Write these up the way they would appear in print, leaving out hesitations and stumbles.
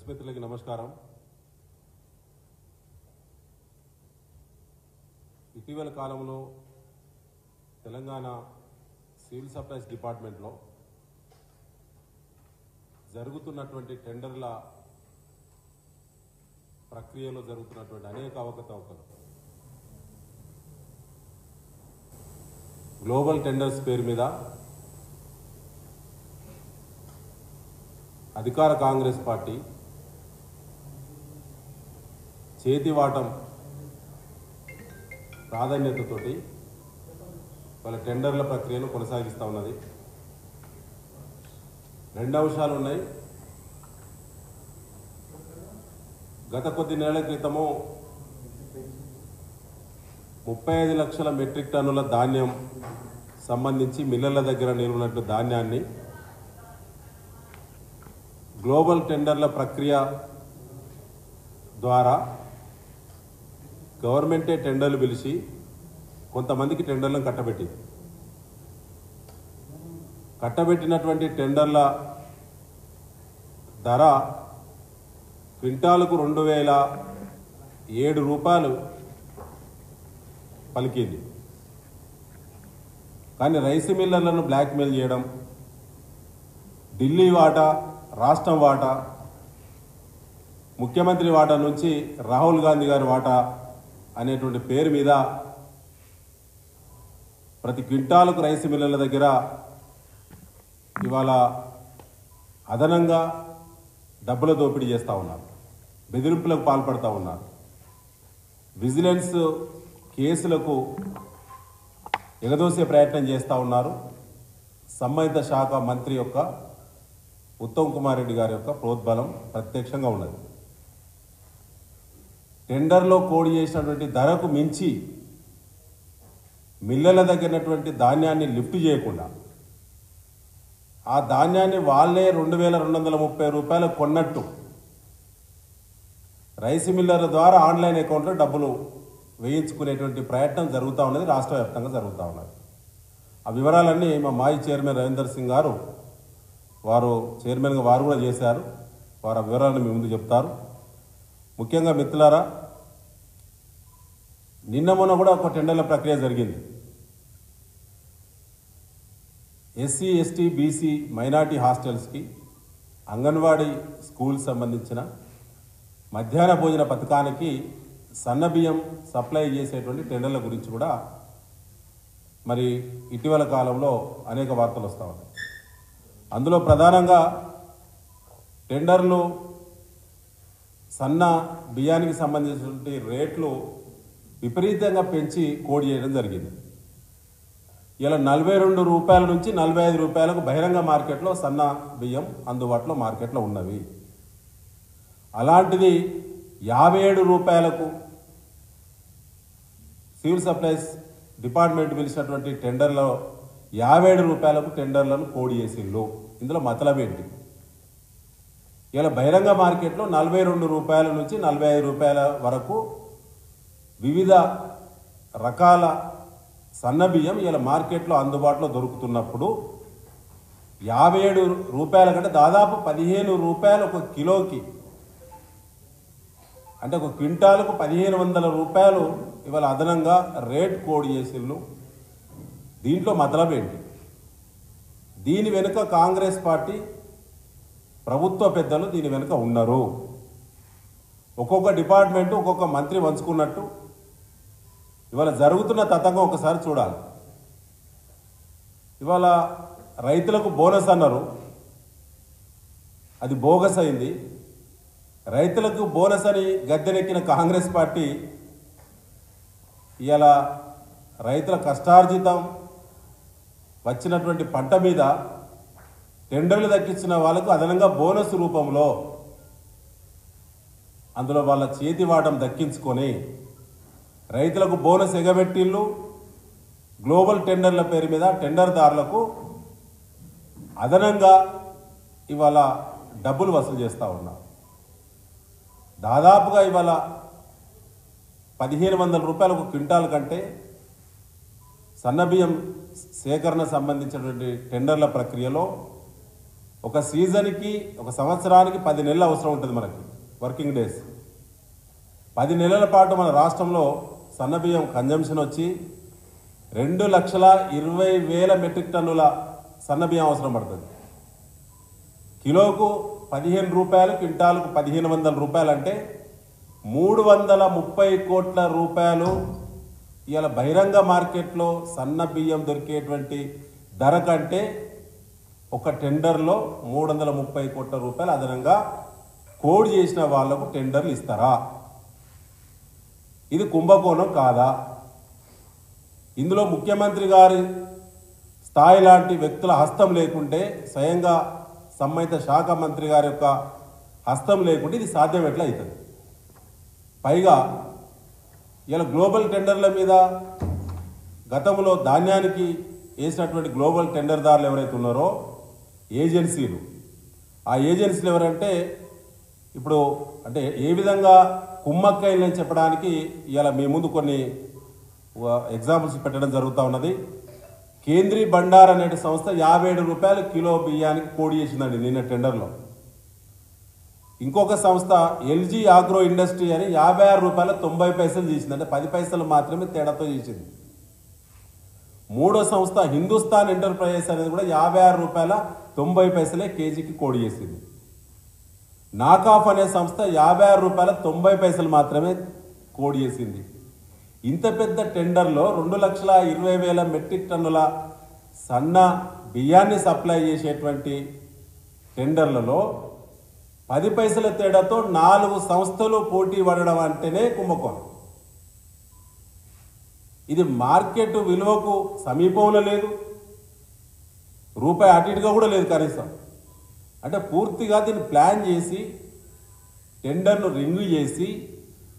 Press మిత్రులకి నమస్కారం. ఇటీవల కాలంలో తెలంగాణ సివిల్ సప్లైస్ డిపార్ట్మెంట్లో జరుగుతున్నటువంటి టెండర్ల ప్రక్రియలో జరుగుతున్నటువంటి అనేక అవకతవకలు, గ్లోబల్ టెండర్స్ పేరు మీద అధికార కాంగ్రెస్ పార్టీ చేతివాటం ప్రాధాన్యతతోటి వాళ్ళ టెండర్ల ప్రక్రియను కొనసాగిస్తూ ఉన్నది. రెండు అంశాలు ఉన్నాయి. గత కొద్ది నెలల క్రితము 35 లక్షల మెట్రిక్ టన్నుల ధాన్యం సంబంధించి మిల్లర్ల దగ్గర నిలువనట్టు ధాన్యాన్ని గ్లోబల్ టెండర్ల ప్రక్రియ ద్వారా గవర్నమెంటే టెండర్లు పిలిచి కొంతమందికి టెండర్లను కట్టబెట్టినటువంటి టెండర్ల ధర క్వింటాలకు 2007 రూపాయలు పలికింది. కానీ రైస్ మిల్లర్లను బ్లాక్మెయిల్ చేయడం, ఢిల్లీ వాటా, రాష్ట్రం వాటా, ముఖ్యమంత్రి వాటా నుంచి రాహుల్ గాంధీ గారి వాటా అనేటువంటి పేరు మీద ప్రతి క్వింటాలకు రైస్ మిల్లర్ల దగ్గర ఇవాళ అదనంగా డబ్బుల దోపిడీ చేస్తూ ఉన్నారు, బెదిరింపులకు పాల్పడుతూ ఉన్నారు. విజిలెన్స్ కేసులకు ఎగదోసే ప్రయత్నం చేస్తూ ఉన్నారు. సంబంధిత శాఖ మంత్రి యొక్క ఉత్తమ్ కుమార్ రెడ్డి గారి యొక్క ప్రోద్బలం ప్రత్యక్షంగా ఉన్నది. టెండర్లో కోడ్ చేసినటువంటి ధరకు మించి మిల్లర్ల దగ్గరటువంటి ధాన్యాన్ని లిఫ్ట్ చేయకుండా ఆ ధాన్యాన్ని వాళ్ళే 2230 రూపాయలు కొన్నట్టు రైస్ మిల్లర్ల ద్వారా ఆన్లైన్ అకౌంట్లో డబ్బులు వేయించుకునేటువంటి ప్రయత్నం జరుగుతూ ఉన్నది, రాష్ట్ర వ్యాప్తంగా జరుగుతూ ఉన్నది. ఆ వివరాలన్నీ మా మాజీ చైర్మన్ రవీందర్ సింగ్ గారు, వారు చైర్మన్గా వారు కూడా చేశారు. వారు ఆ వివరాలను మీ ముందు చెప్తారు. ముఖ్యంగా మిత్రులారా, నిన్న మొన్న కూడా ఒక టెండర్ల ప్రక్రియ జరిగింది. SC, ST, BC, minority హాస్టల్స్కి anganwadi school సంబంధించిన మధ్యాహ్న భోజన పథకానికి సన్నబియ్యం సప్లై చేసేటువంటి టెండర్ల గురించి కూడా మరి ఇటీవల కాలంలో అనేక వార్తలు వస్తూ ఉన్నాయి. అందులో ప్రధానంగా టెండర్లు సన్న బియ్యానికి సంబంధించినటువంటి రేట్లు విపరీతంగా పెంచి కోడ్ చేయడం జరిగింది. ఇలా 42 రూపాయల నుంచి 45 రూపాయలకు బహిరంగ మార్కెట్లో సన్న బియ్యం అందుబాటులో మార్కెట్లో ఉన్నవి. అలాంటిది 57 రూపాయలకు సివిల్ సప్లైస్ డిపార్ట్మెంట్ పిలిచినటువంటి టెండర్లో 57 రూపాయలకు టెండర్లను కోడ్ చేసిండ్రు. ఇందులో మతలబ్ ఏంటి? ఇలా బహిరంగ మార్కెట్లో 42 రూపాయల నుంచి 45 రూపాయల వరకు వివిధ రకాల సన్నబియ్యం ఇలా మార్కెట్లో అందుబాటులో దొరుకుతున్నప్పుడు 57 రూపాయల కంటే దాదాపు 15 రూపాయలు ఒక కిలోకి, అంటే ఒక క్వింటాలకు 1500 రూపాయలు ఇవాళ అదనంగా రేట్ కోడ్ చేసిండ్రు. దీంట్లో మతలబ్ ఏంటి? దీని వెనుక కాంగ్రెస్ పార్టీ ప్రభుత్వ పెద్దలు దీని వెనుక ఉన్నారు. ఒక్కొక్క డిపార్ట్మెంటు ఒక్కొక్క మంత్రి వంచుకున్నట్టు ఇవాళ జరుగుతున్న తతంగం ఒకసారి చూడాలి. ఇవాళ రైతులకు బోనస్ అన్నారు, అది బోగస్ అయింది. రైతులకు బోనస్ అని గద్దెనెక్కిన కాంగ్రెస్ పార్టీ ఇవాళ రైతుల కష్టార్జితం వచ్చినటువంటి పంట మీద టెండర్లు దక్కించిన వాళ్ళకు అదనంగా బోనస్ రూపంలో అందులో వాళ్ళ చేతివాటం దక్కించుకొని రైతులకు బోనస్ ఎగబెట్టిళ్ళు. గ్లోబల్ టెండర్ల పేరు మీద టెండర్దారులకు అదనంగా ఇవాళ డబ్బులు వసూలు చేస్తూ ఉన్నారు. దాదాపుగా ఇవాళ 1500 రూపాయలు ఒక క్వింటాల్ కంటే సన్నబియ్యం సేకరణ సంబంధించినటువంటి టెండర్ల ప్రక్రియలో ఒక సీజన్కి ఒక సంవత్సరానికి 10 నెలలు అవసరం ఉంటుంది మనకి వర్కింగ్ డేస్. 10 నెలల పాటు మన రాష్ట్రంలో సన్నబియ్యం కన్జంప్షన్ వచ్చి 2,20,000 మెట్రిక్ టన్నుల సన్నబియ్యం అవసరం పడుతుంది. కిలోకు 15 రూపాయలు, క్వింటాలకు 1,500 రూపాయలు అంటే 330 కోట్ల రూపాయలు ఇవాళ బహిరంగ మార్కెట్లో సన్న బియ్యం దొరికేటువంటి ధర కంటే ఒక టెండర్లో 330 కోట్ల రూపాయలు అదనంగా కోడ్ చేసిన వాళ్లకు టెండర్లు ఇస్తారా? ఇది కుంభకోణం కాదా? ఇందులో ముఖ్యమంత్రి గారి స్థాయి లాంటి వ్యక్తుల హస్తం లేకుంటే, స్వయంగా సంబంధిత శాఖ మంత్రి గారి యొక్క హస్తం లేకుంటే ఇది సాధ్యం ఎట్లా అవుతుంది? పైగా ఇలా గ్లోబల్ టెండర్ల మీద గతంలో ధాన్యానికి వేసినటువంటి గ్లోబల్ టెండర్దారులు ఎవరైతే ఉన్నారో ఏజెన్సీలు, ఆ ఏజెన్సీలు ఎవరంటే ఇప్పుడు అంటే ఏ విధంగా కుమ్మక్కైలని చెప్పడానికి ఇలా మీ ముందు కొన్ని ఎగ్జాంపుల్స్ పెట్టడం జరుగుతూ ఉన్నది. కేంద్రీయ బండార్ అనే సంస్థ 57 రూపాయలు కిలో బియ్యానికి కోడి చేసిందండి నిన్న టెండర్లో. ఇంకొక సంస్థ ఎల్జీ ఆగ్రో ఇండస్ట్రీ అని 56 రూపాయల 90 పైసలు చేసింది, అంటే 10 పైసలు మాత్రమే తేడాతో చేసింది. మూడో సంస్థ హిందుస్థాన్ ఎంటర్ప్రైజెస్ అనేది కూడా 56 రూపాయల 90 పైసలే కేజీకి కోడి చేసింది. నాకాఫ్ అనే సంస్థ 56 రూపాయల 90 పైసలు మాత్రమే కోడి చేసింది. ఇంత పెద్ద టెండర్లో 2,20,000 మెట్రిక్ టన్నుల సన్న బియ్యాన్ని సప్లై చేసేటువంటి టెండర్లలో 10 పైసల తేడాతో 4 సంస్థలు పోటీ పడడం అంటేనే కుంభకోణం. ఇది మార్కెట్ విలువకు సమీపంలో లేదు, రూపాయి అటు ఇటుగా కూడా లేదు కనీసం. అంటే పూర్తిగా దీన్ని ప్లాన్ చేసి టెండర్ను రిన్యూ చేసి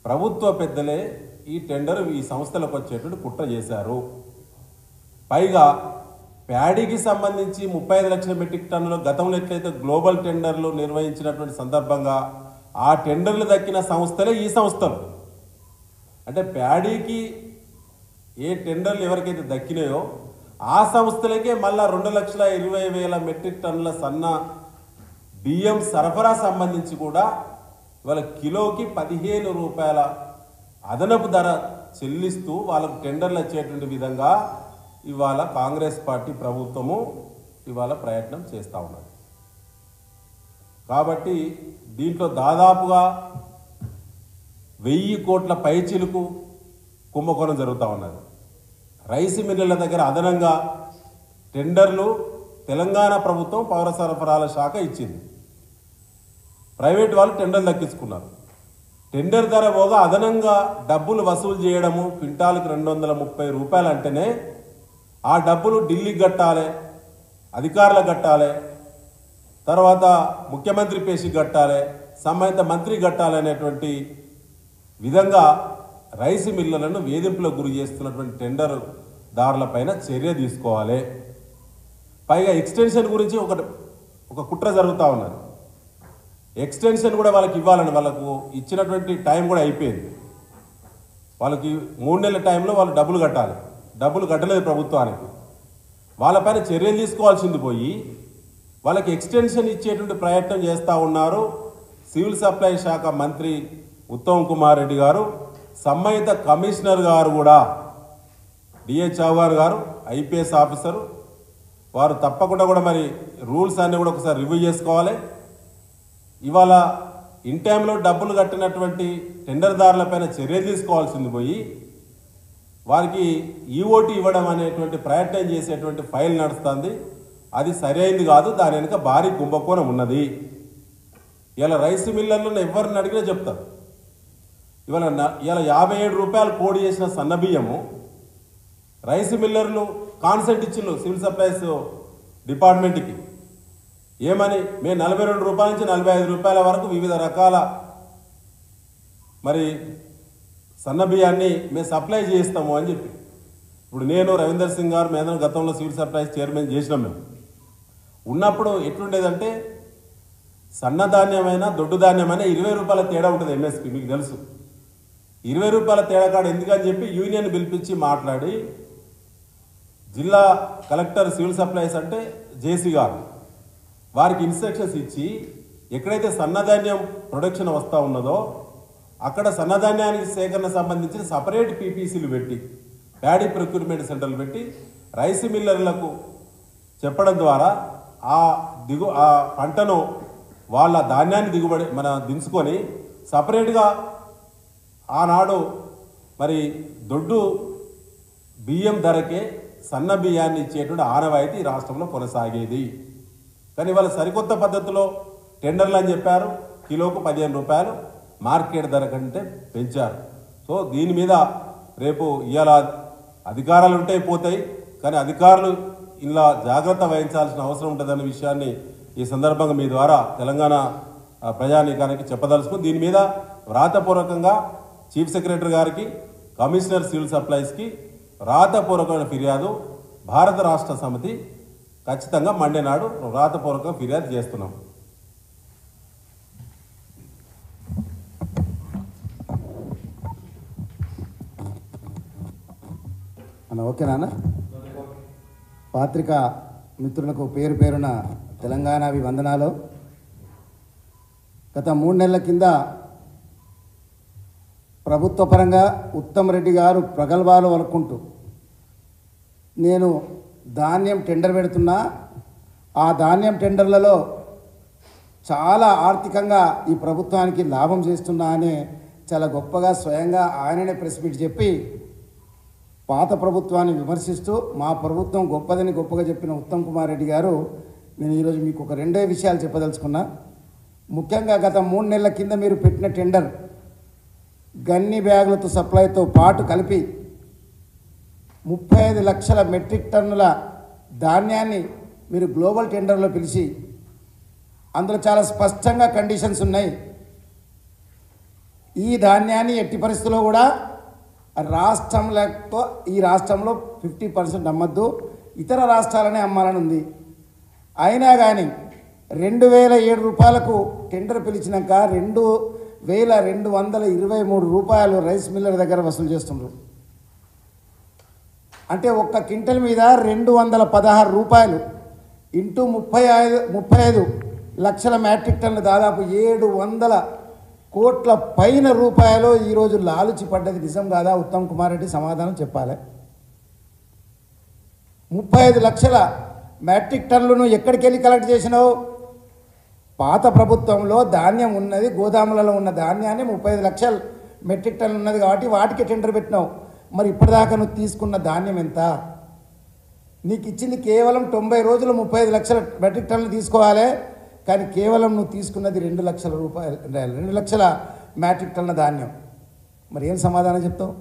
ప్రభుత్వ పెద్దలే ఈ టెండర్ ఈ సంస్థలకు వచ్చేటువంటి కుట్ర చేశారు. పైగా ప్యాడీకి సంబంధించి 35 లక్షల మెట్రిక్ టన్నులు గతంలో ఎట్లయితే గ్లోబల్ టెండర్లు నిర్వహించినటువంటి సందర్భంగా ఆ టెండర్లు దక్కిన సంస్థలే ఈ సంస్థలు. అంటే ప్యాడీకి ఏ టెండర్లు ఎవరికైతే దక్కినాయో ఆ సంస్థలకే మళ్ళా 2,20,000 మెట్రిక్ టన్నుల సన్న బియ్యం సరఫరా సంబంధించి కూడా వాళ్ళ కిలోకి 15 రూపాయల అదనపు ధర చెల్లిస్తూ వాళ్ళకు టెండర్లు వచ్చేటువంటి విధంగా ఇవాళ కాంగ్రెస్ పార్టీ ప్రభుత్వము ఇవాళ ప్రయత్నం చేస్తూ ఉన్నది. కాబట్టి దీంట్లో దాదాపుగా 1000 కోట్ల పైచిలుకు కుంభకోణం జరుగుతూ ఉన్నది. రైస్ మిల్లుల దగ్గర అదనంగా టెండర్లు తెలంగాణ ప్రభుత్వం పౌర సరఫరాల శాఖ ఇచ్చింది. ప్రైవేట్ వాళ్ళు టెండర్లు దక్కించుకున్నారు. టెండర్ ధర పోగా అదనంగా డబ్బులు వసూలు చేయడము, క్వింటాలకు 230 రూపాయలు అంటేనే ఆ డబ్బులు ఢిల్లీకి కట్టాలి, అధికారులకు కట్టాలి, తర్వాత ముఖ్యమంత్రి పేషికి కట్టాలి, సంబంధిత మంత్రి కట్టాలి అనేటువంటి విధంగా రైస్ మిల్లులను వేధింపులకు గురి చేస్తున్నటువంటి టెండర్ దారులపైన చర్య తీసుకోవాలి. పైగా ఎక్స్టెన్షన్ గురించి ఒక కుట్ర జరుగుతూ ఉన్నది. ఎక్స్టెన్షన్ కూడా వాళ్ళకి ఇవ్వాలని, వాళ్ళకు ఇచ్చినటువంటి టైం కూడా అయిపోయింది. వాళ్ళకి 3 నెలల టైంలో వాళ్ళు డబ్బులు కట్టాలి, డబ్బులు కట్టలేదు ప్రభుత్వానికి. వాళ్ళపైన చర్యలు తీసుకోవాల్సింది పోయి వాళ్ళకి ఎక్స్టెన్షన్ ఇచ్చేటువంటి ప్రయత్నం చేస్తూ ఉన్నారు సివిల్ సప్లై శాఖ మంత్రి ఉత్తమ్ కుమార్ రెడ్డి గారు, సంబంధిత కమిషనర్ గారు కూడా డిఏ చౌహాన్ గారు ఐపీఎస్ ఆఫీసరు. వారు తప్పకుండా కూడా మరి రూల్స్ అన్నీ కూడా ఒకసారి రివ్యూ చేసుకోవాలి. ఇవాళ ఇన్ టైంలో డబ్బులు కట్టినటువంటి టెండర్దారులపైన చర్యలు తీసుకోవాల్సింది పోయి వారికి ఈఓటీ ఇవ్వడం అనేటువంటి ప్రయత్నం చేసేటువంటి ఫైల్ నడుస్తుంది. అది సరైనది కాదు, దాని వెనుక భారీ కుంభకోణం ఉన్నది. ఇలా రైస్ మిల్లర్లను ఎవరిని అడిగినా చెప్తారు. ఇవాళ 57 రూపాయలు కోడి చేసిన సన్నబియ్యము రైస్ మిల్లర్లు కాన్సెంట్ ఇచ్చిళ్ళు సివిల్ సప్లైస్ డిపార్ట్మెంట్కి. ఏమని? మేము 42 రూపాయల నుంచి 45 రూపాయల వరకు వివిధ రకాల మరి సన్నబియ్యాన్ని మేము సప్లై చేస్తాము అని చెప్పి. ఇప్పుడు నేను రవీందర్ సింగ్ గారు మేందరం గతంలో సివిల్ సప్లైస్ చైర్మన్ చేసినాం. మేము ఉన్నప్పుడు ఎట్లుండేదంటే సన్నధాన్యమైన దొడ్డు ధాన్యమైన 20 రూపాయల తేడా ఉంటుంది ఎంఎస్పి, మీకు తెలుసు. 20 రూపాయల తేడా కాడ ఎందుకని చెప్పి యూనియన్ పిలిపించి మాట్లాడి జిల్లా కలెక్టర్ సివిల్ సప్లైస్ అంటే జేసీ గారు వారికి ఇన్స్ట్రక్షన్స్ ఇచ్చి ఎక్కడైతే సన్నధాన్యం ప్రొడక్షన్ వస్తూ ఉన్నదో అక్కడ సన్నధాన్యానికి సేకరణ సంబంధించిన సపరేట్ పీపీసీలు పెట్టి ప్యాడీ ప్రొక్యూర్మెంట్ సెంటర్లు పెట్టి రైస్ మిల్లర్లకు చెప్పడం ద్వారా ఆ పంటను వాళ్ళ ధాన్యాన్ని దిగుబడి దించుకొని సపరేట్గా ఆనాడు మరి దొడ్డు బియ్యం ధరకే సన్న బియ్యాన్ని ఇచ్చేటువంటి ఆనవాయితీ రాష్ట్రంలో కొనసాగేది. కానీ వాళ్ళ సరికొత్త పద్ధతిలో టెండర్లు అని చెప్పారు, కిలోకు 15 రూపాయలు మార్కెట్ ధర కంటే పెంచారు. సో దీని మీద రేపు ఇవాళ అధికారాలు ఉంటాయి పోతాయి, కానీ అధికారులు ఇలా జాగ్రత్త వహించాల్సిన అవసరం ఉంటుందన్న విషయాన్ని ఈ సందర్భంగా మీ ద్వారా తెలంగాణ ప్రజానీకానికి చెప్పదలుచుకుని దీని మీద వ్రాతపూర్వకంగా చీఫ్ సెక్రటరీ గారికి, కమిషనర్ సివిల్ సప్లైస్కి వ్రాతపూర్వకమైన ఫిర్యాదు భారత రాష్ట్ర సమితి ఖచ్చితంగా మండే నాడు వ్రాతపూర్వకంగా ఫిర్యాదు చేస్తున్నాం. ఓకేనా? పాత్రికా మిత్రులకు పేరు పేరున తెలంగాణ వందనాలు. గత 3 నెలల కింద ప్రభుత్వ పరంగా ఉత్తమ్ రెడ్డి గారు ప్రగల్భాలు వలుకుంటూ నేను ధాన్యం టెండర్ పెడుతున్నా, ఆ ధాన్యం టెండర్లలో చాలా ఆర్థికంగా ఈ ప్రభుత్వానికి లాభం చేస్తున్నా అనే చాలా గొప్పగా స్వయంగా ఆయననే ప్రెస్ మీట్ చెప్పి పాత ప్రభుత్వాన్ని విమర్శిస్తూ మా ప్రభుత్వం గొప్పదని గొప్పగా చెప్పిన ఉత్తమ్ కుమార్ రెడ్డి గారు, నేను ఈరోజు మీకు ఒక 2 విషయాలు చెప్పదలుచుకున్నా. ముఖ్యంగా గత 3 నెలల కింద మీరు పెట్టిన టెండర్ గన్ని బ్యాగులతో సప్లైతో పాటు కలిపి 35 లక్షల మెట్రిక్ టన్నుల ధాన్యాన్ని మీరు గ్లోబల్ టెండర్లో పిలిచి అందులో చాలా స్పష్టంగా కండిషన్స్ ఉన్నాయి. ఈ ధాన్యాన్ని ఎట్టి పరిస్థితుల్లో కూడా ఈ రాష్ట్రంలో 50% అమ్మద్దు, ఇతర రాష్ట్రాలనే అమ్మాలని ఉంది. అయినా కానీ 2007 రూపాయలకు టెండర్ పిలిచినాక 2223 రూపాయలు రైస్ మిల్లర్ దగ్గర వసూలు చేస్తున్నారు. అంటే ఒక్క క్వింటల్ మీద 216 రూపాయలు ఇంటూ 35 లక్షల మెట్రిక్ టన్నులు, దాదాపు 700 కోట్ల పైన రూపాయలు ఈరోజు లాలుచి పడ్డది నిజం కాదా? ఉత్తమ్ కుమార్ రెడ్డి సమాధానం చెప్పాలి. 35 లక్షల మెట్రిక్ టన్నులను ఎక్కడికి వెళ్ళి కలెక్ట్ చేసినావు? పాత ప్రభుత్వంలో ధాన్యం ఉన్నది, గోదాములలో ఉన్న ధాన్యాన్ని 35 లక్షల మెట్రిక్ టన్నులు ఉన్నది కాబట్టి వాటికి టెండర్ పెట్టినావు. మరి ఇప్పటిదాకా నువ్వు తీసుకున్న ధాన్యం ఎంత? నీకు ఇచ్చింది కేవలం 90 రోజులు 35 లక్షల మెట్రిక్ టన్నులు తీసుకోవాలి, కానీ కేవలం నువ్వు తీసుకున్నది 2 లక్షల రూపాయలు, 2 లక్షల మెట్రిక్ టన్నుల ధాన్యం. మరి ఏం సమాధానం చెప్తావు?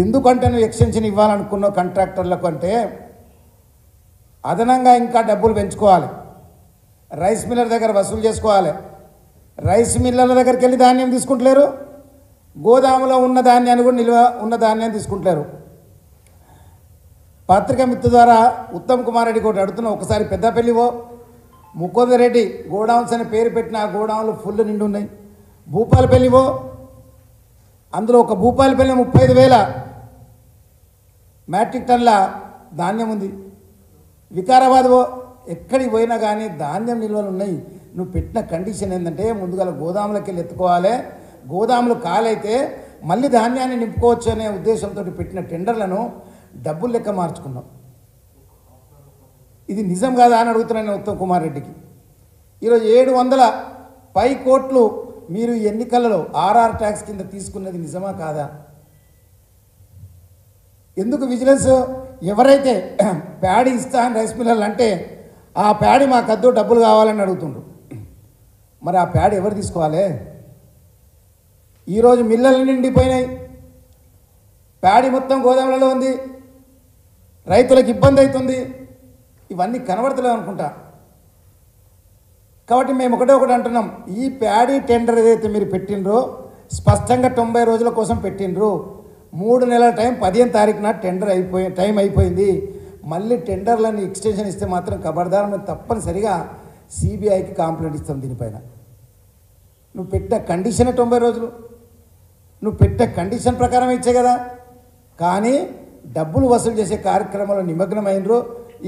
ఎందుకంటే నువ్వు ఎక్స్టెన్షన్ ఇవ్వాలనుకున్నావు కాంట్రాక్టర్లకు అంటే అదనంగా ఇంకా డబ్బులు పెంచుకోవాలి, రైస్ మిల్లర్ దగ్గర వసూలు చేసుకోవాలి. రైస్ మిల్లర్ల దగ్గరికి వెళ్ళి ధాన్యం తీసుకుంటలేరు, గోదాములో ఉన్న ధాన్యాన్ని కూడా నిల్వ ఉన్న ధాన్యాన్ని తీసుకుంటలేరు. పత్రికా మిత్రు ద్వారా ఉత్తమ్ కుమార్ రెడ్డి కూడా అడుగుతున్నా, ఒకసారి పెద్దపల్లివో ముకుందరెడ్డి గోడౌన్స్ అని పేరు పెట్టిన ఆ గోడౌన్లు ఫుల్ నిండి ఉన్నాయి. భూపాలపల్లివో అందులో ఒక భూపాలపల్లి 35,000 మెట్రిక్ టన్నుల ధాన్యం ఉంది. వికారాబాద్వో ఎక్కడికి పోయినా కానీ ధాన్యం నిల్వలు ఉన్నాయి. నువ్వు పెట్టిన కండిషన్ ఏంటంటే ముందుగా గోదాములకి వెళ్ళి ఎత్తుకోవాలి, గోదాములు కాలైతే మళ్ళీ ధాన్యాన్ని నింపుకోవచ్చు అనే ఉద్దేశంతో పెట్టిన టెండర్లను డబ్బులు లెక్క మార్చుకున్నావు. ఇది నిజం కాదా అని అడుగుతున్నాను ఉత్తమ్ కుమార్ రెడ్డికి. ఈరోజు 700 కోట్లు మీరు ఎన్నికలలో ఆర్ఆర్ ట్యాక్స్ కింద తీసుకున్నది నిజమా కాదా? ఎందుకు విజిలెన్స్ ఎవరైతే ప్యాడీ ఇస్తా అని రైస్ మిల్లర్లు అంటే ఆ ప్యాడీ మాకు అద్దు డబ్బులు కావాలని అడుగుతుండ్రు. మరి ఆ ప్యాడీ ఎవరు తీసుకోవాలి? ఈరోజు మిల్లలు నిండిపోయినాయి, ప్యాడీ మొత్తం గోదాములలో ఉంది, రైతులకు ఇబ్బంది అవుతుంది. ఇవన్నీ కనబడతలేవు అనుకుంటా. కాబట్టి మేము ఒకటి అంటున్నాం, ఈ ప్యాడీ టెండర్ ఏదైతే మీరు పెట్టినరో స్పష్టంగా 90 రోజుల కోసం పెట్టినరు. 3 నెలల టైం 15వ తారీఖున టెండర్ టైం అయిపోయింది. మళ్ళీ టెండర్లను ఎక్స్టెన్షన్ ఇస్తే మాత్రం ఖబర్దార్ మేము తప్పనిసరిగా సిబిఐకి కంప్లైంట్ ఇస్తాం. దీనిపైన నువ్వు పెట్టే కండిషన్ 90 రోజులు, నువ్వు పెట్టే కండిషన్ ప్రకారం ఇచ్చే కదా. కానీ డబ్బులు వసూలు చేసే కార్యక్రమంలో నిమగ్నమైనరు.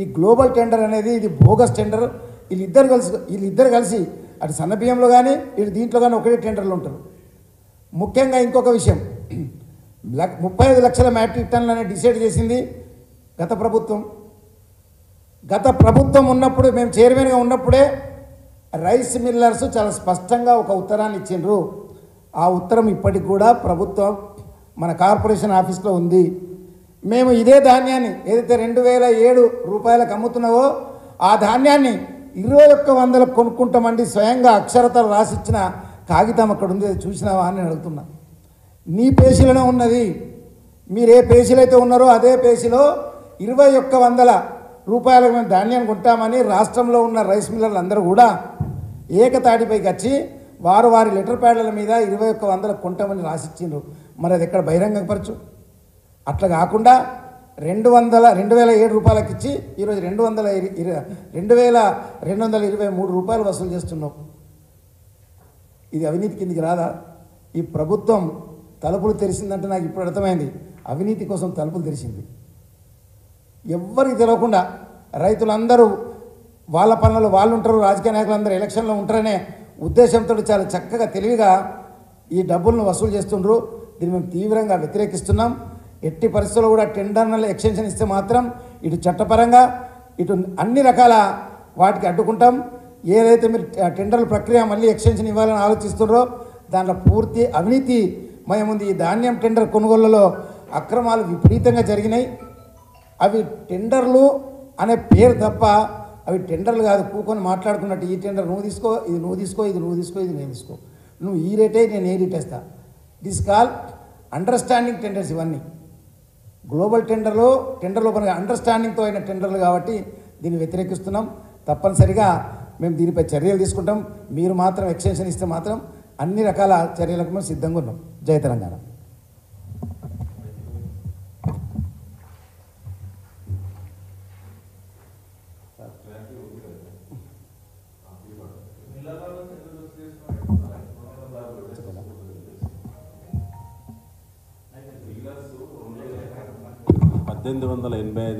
ఈ గ్లోబల్ టెండర్ అనేది ఇది బోగస్ టెండర్. వీళ్ళిద్దరు కలిసి అటు సన్నబియ్యంలో కానీ ఇటు దీంట్లో కానీ ఒకటే టెండర్లు ఉంటారు. ముఖ్యంగా ఇంకొక విషయం, 35 లక్షల మెట్రిక్ టన్నులని డిసైడ్ చేసింది గత ప్రభుత్వం. గత ప్రభుత్వం ఉన్నప్పుడు, మేము చైర్మన్గా ఉన్నప్పుడే రైస్ మిల్లర్స్ చాలా స్పష్టంగా ఒక ఉత్తరాన్ని ఇచ్చిండ్రు. ఆ ఉత్తరం ఇప్పటికి కూడా ప్రభుత్వం మన కార్పొరేషన్ ఆఫీస్లో ఉంది. మేము ఇదే ధాన్యాన్ని ఏదైతే 2007 రూపాయలకు అమ్ముతున్నావో ఆ ధాన్యాన్ని 2100 కొనుక్కుంటామండి స్వయంగా అక్షరతలు రాసిచ్చిన కాగితం అక్కడ ఉంది, అది చూసినావా అని అడుగుతున్నా. నీ పేజీలోనే ఉన్నది. మీరు ఏ పేజీలో అయితే ఉన్నారో అదే పేజీలో 2100 రూపాయలకు మేము ధాన్యాన్ని కొంటామని రాష్ట్రంలో ఉన్న రైస్ మిల్లర్లు అందరూ కూడా ఏకతాటిపైకి వచ్చి వారి లెటర్ ప్యాడ్ల మీద 2100 కొంటామని రాసిచ్చిండ్రు. మరి అది ఎక్కడ బహిరంగపరచు? అట్లా కాకుండా 2007 రూపాయలకి ఇచ్చి ఈరోజు 2223 రూపాయలు వసూలు చేస్తున్నాం. ఇది అవినీతి కిందికి రాదా? ఈ ప్రభుత్వం తలుపులు తెరిచిందంటే నాకు ఇప్పుడు అర్థమైంది, అవినీతి కోసం తలుపులు తెరిచింది. ఎవ్వరికి తెలియకుండా రైతులందరూ వాళ్ళ పనులలో వాళ్ళు ఉంటారు, రాజకీయ నాయకులందరూ ఎలక్షన్లో ఉంటారనే ఉద్దేశంతో చాలా చక్కగా తెలివిగా ఈ డబ్బులను వసూలు చేస్తుండ్రు. దీన్ని మేము తీవ్రంగా వ్యతిరేకిస్తున్నాం. ఎట్టి పరిస్థితుల్లో కూడా టెండర్ల ఎక్స్టెన్షన్ ఇస్తే మాత్రం ఇటు చట్టపరంగా ఇటు అన్ని రకాల వాటికి అడ్డుకుంటాం. ఏదైతే మీరు టెండర్ల ప్రక్రియ మళ్ళీ ఎక్స్టెన్షన్ ఇవ్వాలని ఆలోచిస్తున్నారో దాంట్లో పూర్తి అవినీతి మయముంది. ఈ ధాన్యం టెండర్ కొనుగోళ్లలో అక్రమాలు విపరీతంగా జరిగినాయి. అవి టెండర్లు అనే పేరు తప్ప అవి టెండర్లు కాదు. కూకొని మాట్లాడుకున్నట్టు ఈ టెండర్ నువ్వు తీసుకో, ఇది నువ్వు తీసుకో, ఇది నువ్వు తీసుకో, ఇది నేను తీసుకో, నువ్వు ఈ రేటే నేను ఏ రేట్ వేస్తా. This call understanding tenders. ఇవన్నీ గ్లోబల్ టెండర్లో పని అండర్స్టాండింగ్తో అయిన టెండర్లు కాబట్టి దీన్ని వ్యతిరేకిస్తున్నాం. తప్పనిసరిగా మేము దీనిపై చర్యలు తీసుకుంటాం. మీరు మాత్రం ఎక్స్టెన్షన్ ఇస్తే మాత్రం అన్ని రకాల చర్యలకు మేము సిద్ధంగా ఉన్నాం. జై తెలంగాణ.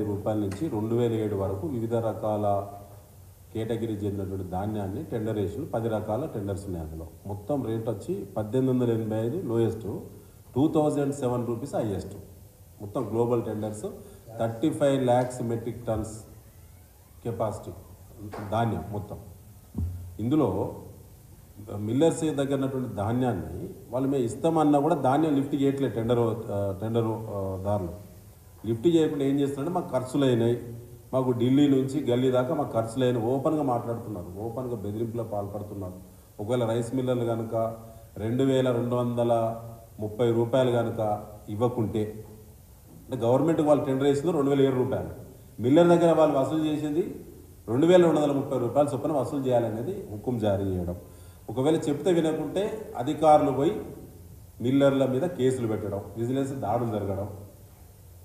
రూపాయల నుంచి 2007 వరకు వివిధ రకాల కేటగిరీ చెందినటువంటి ధాన్యాన్ని టెండర్ వేసి 10 రకాల టెండర్స్ ఉన్నాయి. అందులో మొత్తం రేట్ వచ్చి 1885 లోయెస్ట్, 2007 రూపీస్ హైయెస్ట్. మొత్తం global tenders 35 lakhs metric tons capacity ధాన్యం మొత్తం. ఇందులో మిల్లర్స్ దగ్గరటువంటి ధాన్యాన్ని వాళ్ళు మేము ఇస్తామన్నా కూడా ధాన్యం లిఫ్ట్ చేయట్లేదు. టెండర్ దారులు లిఫ్ట్ చేయకుండా ఏం చేస్తున్నారంటే మాకు ఖర్చులు అయినాయి, మాకు ఢిల్లీ నుంచి గల్లీ దాకా మాకు ఖర్చులు అయినాయి ఓపెన్గా మాట్లాడుతున్నారు, ఓపెన్గా బెదిరింపులో పాల్పడుతున్నారు. ఒకవేళ రైస్ మిల్లర్లు కనుక 2230 రూపాయలు కనుక ఇవ్వకుంటే, అంటే గవర్నమెంట్కి వాళ్ళు టెండర్ వేసింది 2007 రూపాయలు, మిల్లర్ దగ్గర వాళ్ళు వసూలు చేసింది 2230 రూపాయలు చొప్పున వసూలు చేయాలనేది హుకుం జారీ చేయడం. ఒకవేళ చెప్తే వినకుంటే అధికారులు పోయి మిల్లర్ల మీద కేసులు పెట్టడం, విజిలెన్స్ దాడులు జరగడం.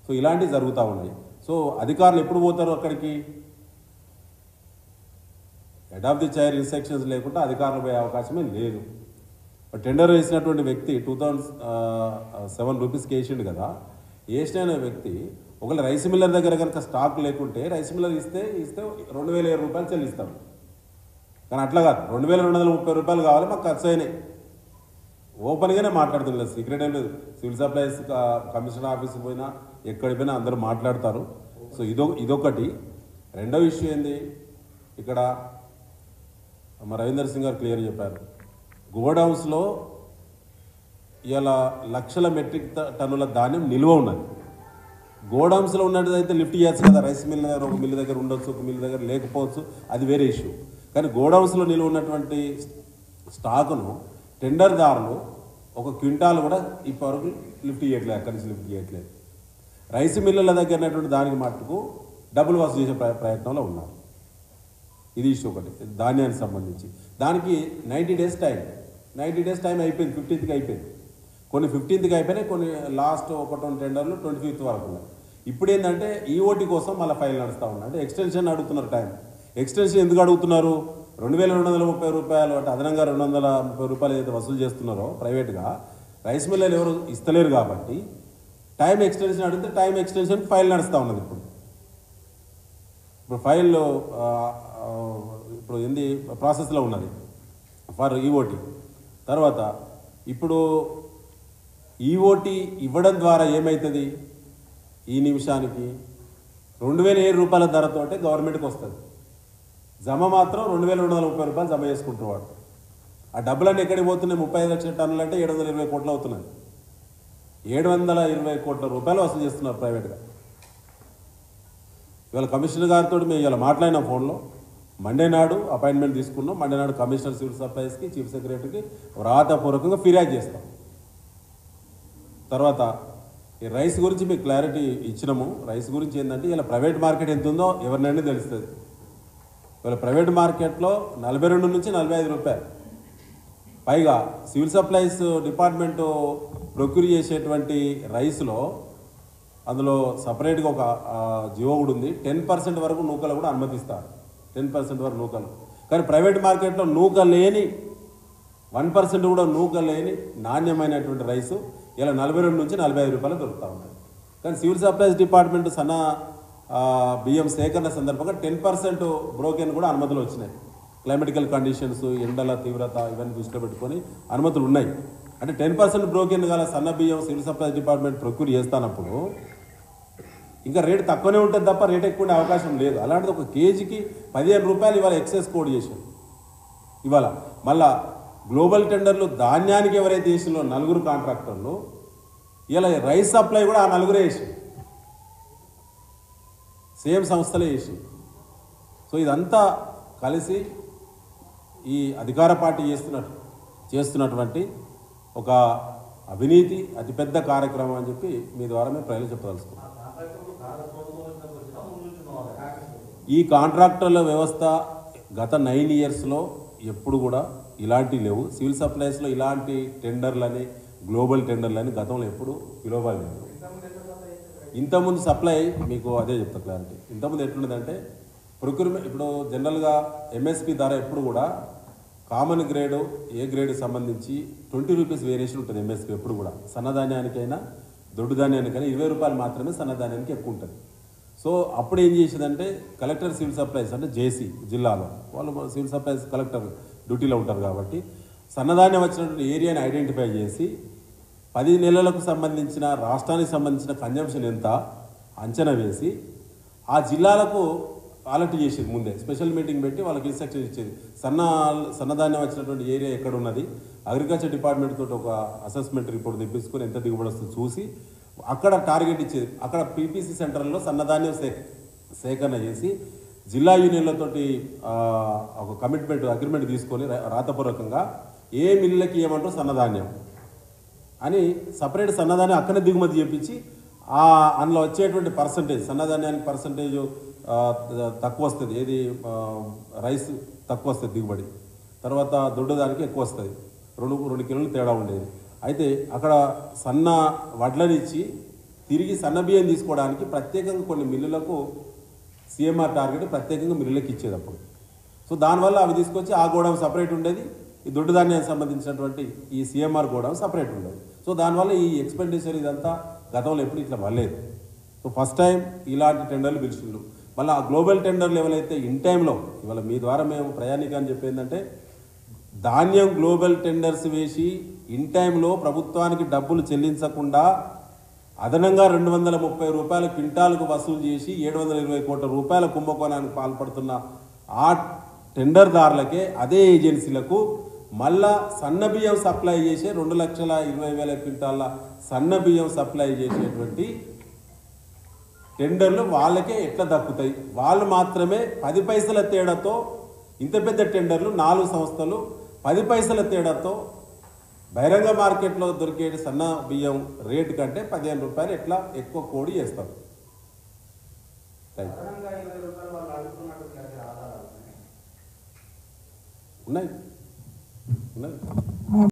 సో ఇలాంటివి జరుగుతూ ఉన్నాయి. సో అధికారులు ఎప్పుడు పోతారు అక్కడికి? Head of the chair instructions లేకుండా అధికారులు పోయే అవకాశమే లేదు. టెండర్ వేసినటువంటి వ్యక్తి 2007 రూపీస్కి వేసిండు కదా, వేసిన వ్యక్తి ఒకవేళ రైస్ మిల్లర్ దగ్గర కనుక స్టాక్ లేకుంటే రైస్ మిల్లర్ ఇస్తే 2007 రూపాయలు చెల్లిస్తాం. కానీ అట్లా కాదు, 2230 రూపాయలు కావాలి, మాకు ఖర్చు అయినాయి. ఓపెన్గానే మాట్లాడుతున్నారు, సీక్రెట్ ఏం లేదు. సివిల్ సప్లైస్ కమిషనర్ ఆఫీస్కి పోయినా ఎక్కడికి పోయినా అందరూ మాట్లాడతారు. సో ఇదొకటి. రెండో ఇష్యూ ఏంది, ఇక్కడ మా రవీందర్ సింగ్ గారు క్లియర్ చెప్పారు, గోడౌన్స్లో ఇలా లక్షల మెట్రిక్ టన్నుల ధాన్యం నిల్వ ఉన్నది. గోడౌన్స్లో ఉన్నట్టయితే లిఫ్ట్ చేయొచ్చు కదా, రైస్ మిల్ దగ్గర ఒక మిల్లు దగ్గర ఉండొచ్చు, ఒక మిల్లు దగ్గర లేకపోవచ్చు, అది వేరే ఇష్యూ. కానీ గోడౌన్స్లో నిల్వ ఉన్నటువంటి స్టాకును టెండర్దారులు 1 క్వింటాల్ కూడా ఇప్పటివరకు లిఫ్ట్ చేయట్లేదు, అక్కడి నుంచి లిఫ్ట్ చేయట్లేదు. రైస్ మిల్లుల దగ్గర ఉన్నటువంటి దానికి మట్టుకు డబ్బులు వసూలు చేసే ప్రయత్నంలో ఉన్నారు. ఇది ఇష్యూ ఒకటి ధాన్యానికి సంబంధించి. దానికి 90 days టైం, 90 days టైం అయిపోయింది, 15th అయిపోయింది. కొన్ని 15th అయిపోయినాయి, కొన్ని లాస్ట్ 1-2 టెండర్లు 25th వరకు ఉన్నాయి. ఇప్పుడు ఏంటంటే ఈఓటీ కోసం మళ్ళీ ఫైల్ నడుస్తూ ఉన్నాయి. అంటే ఎక్స్టెన్షన్ అడుగుతున్నారు. టైం ఎక్స్టెన్షన్ ఎందుకు అడుగుతున్నారు? 2230 రూపాయలు అంటే అదనంగా 230 రూపాయలు ఏదైతే వసూలు చేస్తున్నారో ప్రైవేట్గా రైస్ మిల్లర్లు ఎవరు ఇస్తలేరు కాబట్టి టైం ఎక్స్టెన్షన్ అడిగితే టైం ఎక్స్టెన్షన్ ఫైల్ నడుస్తూ ఉన్నది. ఇప్పుడు ఫైల్ ఇప్పుడు ఏంది ప్రాసెస్లో ఉన్నది ఫర్ ఈఓటీ. తర్వాత ఇప్పుడు ఈఓటీ ఇవ్వడం ద్వారా ఏమవుతుంది, ఈ నిమిషానికి 2007 రూపాయల ధరతో గవర్నమెంట్కి వస్తుంది. జమ మాత్రం 2230 రూపాయలు జమ చేసుకుంటున్నాడు. ఆ డబ్బులన్నీ ఎక్కడికి పోతున్నాయి? 35 లక్షల టన్నులు అంటే 720 కోట్లు అవుతున్నాయి. 720 కోట్ల రూపాయలు వసూలు చేస్తున్నారు ప్రైవేట్గా. ఇవాళ కమిషనర్ గారితో మేము ఇవాళ మాట్లాడిన ఫోన్లో మండే నాడు అపాయింట్మెంట్ తీసుకున్నాం. మండే నాడు కమిషనర్ సివిల్ సప్లైస్కి, చీఫ్ సెక్రటరీకి వ్రాతపూర్వకంగా ఫిర్యాదు చేస్తాం. తర్వాత ఈ రైస్ గురించి మీకు క్లారిటీ ఇచ్చినాము. రైస్ గురించి ఏంటంటే ఇలా ప్రైవేట్ మార్కెట్ ఎంత ఉందో ఎవరినైనా తెలుస్తుంది. ఇవాళ ప్రైవేట్ మార్కెట్లో 42 నుంచి 45 రూపాయలు. పైగా సివిల్ సప్లైస్ డిపార్ట్మెంటు ప్రొక్యూర్ చేసేటువంటి రైస్లో అందులో సపరేట్గా ఒక జియో కూడా ఉంది. 10% వరకు నూకలు కూడా అనుమతిస్తారు. 10% వరకు నూకలు. కానీ ప్రైవేట్ మార్కెట్లో నూక లేని 1% కూడా నూక లేని నాణ్యమైనటువంటి రైసు ఇలా 42 నుంచి 45 రూపాయలు దొరుకుతూ ఉన్నాయి. కానీ సివిల్ సప్లైస్ డిపార్ట్మెంట్ సన్న బియ్యం సేకరణ సందర్భంగా 10% బ్రోకెన్ కూడా అనుమతులు వచ్చినాయి. క్లైమేటికల్ కండిషన్స్, ఎండల తీవ్రత ఇవన్నీ దృష్టిలో పెట్టుకొని అనుమతులు ఉన్నాయి. అంటే 10% బ్రోకెన్ గల సన్న బియ్యం సివిల్ సప్లైస్ డిపార్ట్మెంట్ ప్రొక్యూర్ చేస్తున్నప్పుడు ఇంకా రేటు తక్కువనే ఉంటుంది తప్ప రేట్ ఎక్కువ ఉండే అవకాశం లేదు. అలాంటిది ఒక కేజీకి 15 రూపాయలు ఇవాళ ఎక్సైజ్ కోడ్ చేశారు. ఇవాళ మళ్ళా గ్లోబల్ టెండర్లు ధాన్యానికి ఎవరైతే చేసినో 4 కాంట్రాక్టర్లు ఇలా రైస్ సప్లై కూడా ఆ 4 వేసి సేమ్ సంస్థలే వేసి. సో ఇదంతా కలిసి ఈ అధికార పార్టీ చేస్తున్నటువంటి ఒక అవినీతి అతిపెద్ద కార్యక్రమం అని చెప్పి మీ ద్వారా మేము ప్రజలు చెప్పదలుచుకున్నాం. ఈ కాంట్రాక్టర్ల వ్యవస్థ గత 9 ఇయర్స్లో ఎప్పుడు కూడా ఇలాంటివి లేవు. సివిల్ సప్లైస్లో ఇలాంటి టెండర్లని, గ్లోబల్ టెండర్లని గతంలో ఎప్పుడు పిలవలేదు. ఇంతకుముందు సప్లై మీకు అదే చెప్తా క్లారిటీ. ఇంతకుముందు ఎట్లున్నదంటే ప్రొక్యూర్మెంట్ ఇప్పుడు జనరల్గా ఎంఎస్పి ధర ఎప్పుడు కూడా కామన్ గ్రేడు, ఏ గ్రేడ్కి సంబంధించి 20 రూపీస్ వేరియేషన్ ఉంటుంది ఎంఎస్పి ఎప్పుడు కూడా. సన్నధాన్యానికైనా దొడ్డు ధాన్యానికైనా 20 రూపాయలు మాత్రమే సన్నధాన్యానికి ఎక్కువ ఉంటుంది. సో అప్పుడు ఏం చేసేదంటే కలెక్టర్ సివిల్ సప్లైస్ అంటే జేసీ జిల్లాలో వాళ్ళు సివిల్ సప్లైస్ కలెక్టర్ డ్యూటీలో ఉంటారు కాబట్టి సన్నధాన్యం వచ్చినటువంటి ఏరియాని ఐడెంటిఫై చేసి 10 నెలలకు సంబంధించిన రాష్ట్రానికి సంబంధించిన కన్జంప్షన్ ఎంత అంచనా వేసి ఆ జిల్లాలకు అలర్ట్ చేసేది. ముందే స్పెషల్ మీటింగ్ పెట్టి వాళ్ళకి ఇన్స్ట్రక్షన్ ఇచ్చేది. సన్నధాన్యం వచ్చినటువంటి ఏరియా ఎక్కడ ఉన్నది, అగ్రికల్చర్ డిపార్ట్మెంట్ తోటి ఒక అసెస్మెంట్ రిపోర్ట్ తెప్పించుకొని ఎంత దిగుబడి వస్తుంది చూసి అక్కడ టార్గెట్ ఇచ్చేది. అక్కడ పీపీసీ సెంటర్లో సన్నధాన్యం సేకరణ చేసి జిల్లా యూనియన్లతోటి ఒక కమిట్మెంట్ అగ్రిమెంట్ తీసుకొని రాతపూర్వకంగా ఏ మిల్లులకి ఏమంటారు సన్నధాన్యం అని సపరేట్ సన్నధాన్యం అక్కడే దిగుమతి చేపించి అందులో వచ్చేటువంటి పర్సంటేజ్ సన్నధాన్యానికి పర్సంటేజ్ తక్కువ వస్తుంది. ఏది రైస్ తక్కువ వస్తుంది దిగుబడి, తర్వాత దొడ్డు దానికి ఎక్కువ వస్తుంది. 2 కిలోలు తేడా ఉండేది. అయితే అక్కడ సన్న వడ్లనిచ్చి తిరిగి సన్న బియ్యం తీసుకోవడానికి ప్రత్యేకంగా కొన్ని మిల్లులకు సిఎంఆర్ టార్గెట్ ప్రత్యేకంగా మిల్లులకు ఇచ్చేది అప్పుడు. సో దానివల్ల అవి తీసుకొచ్చి ఆ గోడౌన్ సపరేట్ ఉండేది, ఈ దొడ్డు ధాన్యానికి సంబంధించినటువంటి ఈ సిఎంఆర్ గోడౌన్ సపరేట్ ఉండేది. సో దానివల్ల ఈ ఎక్స్పెండిచర్ ఇదంతా గతంలో ఎప్పుడు ఇట్లా వల్లేదు. సో ఫస్ట్ టైం ఇలాంటి టెండర్లు పిలిచిండ్రు. మళ్ళీ ఆ గ్లోబల్ టెండర్లు ఎవరైతే ఇన్ టైంలో ఇవాళ మీ ద్వారా మేము ప్రయాణికాన్ని చెప్పేందంటే ధాన్యం గ్లోబల్ టెండర్స్ వేసి ఇన్ టైంలో ప్రభుత్వానికి డబ్బులు చెల్లించకుండా అదనంగా 230 రూపాయల క్వింటాలకు వసూలు చేసి 720 కోట్ల రూపాయల కుంభకోణానికి పాల్పడుతున్న ఆ టెండర్దారులకే అదే ఏజెన్సీలకు మళ్ళా సన్న బియ్యం సప్లై చేసే 2,20,000 క్వింటాల సన్న బియ్యం సప్లై చేసేటువంటి టెండర్లు వాళ్ళకే ఎట్లా దక్కుతాయి? వాళ్ళు మాత్రమే 10 పైసల తేడాతో ఇంత పెద్ద టెండర్లు 4 సంస్థలు 10 పైసల తేడాతో బహిరంగ మార్కెట్లో దొరికే సన్న బియ్యం రేటు కంటే 15 రూపాయలు ఎట్లా ఎక్కువ కోడి చేస్తారు. ఉన్నాయి.